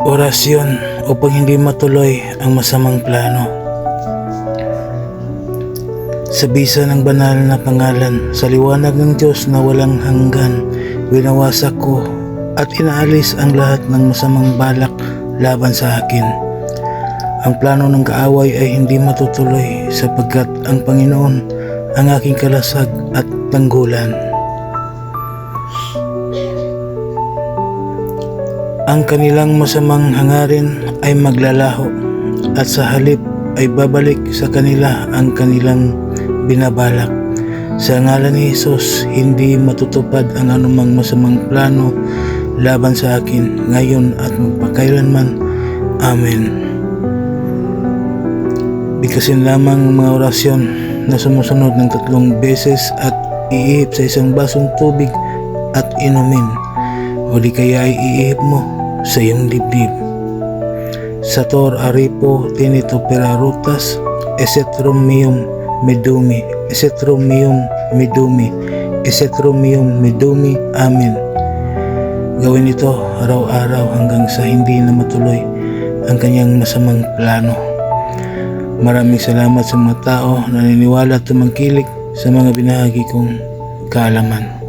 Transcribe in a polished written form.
Orasyon upang hindi matuloy ang masamang plano. Sa bisa ng banal na pangalan, sa liwanag ng Diyos na walang hanggan, winawasak ko at inaalis ang lahat ng masamang balak laban sa akin. Ang plano ng kaaway ay hindi matutuloy sapagkat ang Panginoon ang aking kalasag at tanggulan. Ang kanilang masamang hangarin ay maglalaho at sa halip ay babalik sa kanila ang kanilang binabalak. Sa ngalan ni Jesus, hindi matutupad ang anumang masamang plano laban sa akin ngayon at magpakailanman. Amen. Bigkasin lamang ang mga orasyon na sumusunod ng 3 beses at iihip sa isang basong tubig at inumin. Huli kaya ay iihip mo sa iyong dibdib. Sator aripo tinito perarutas esetromium medumi, esetromium medumi, esetromium medumi. Amen. Gawin ito araw-araw hanggang sa hindi na matuloy ang kanyang masamang plano. Maraming salamat sa mga tao na naniniwala at tumangkilik sa mga binahagi kong kaalaman.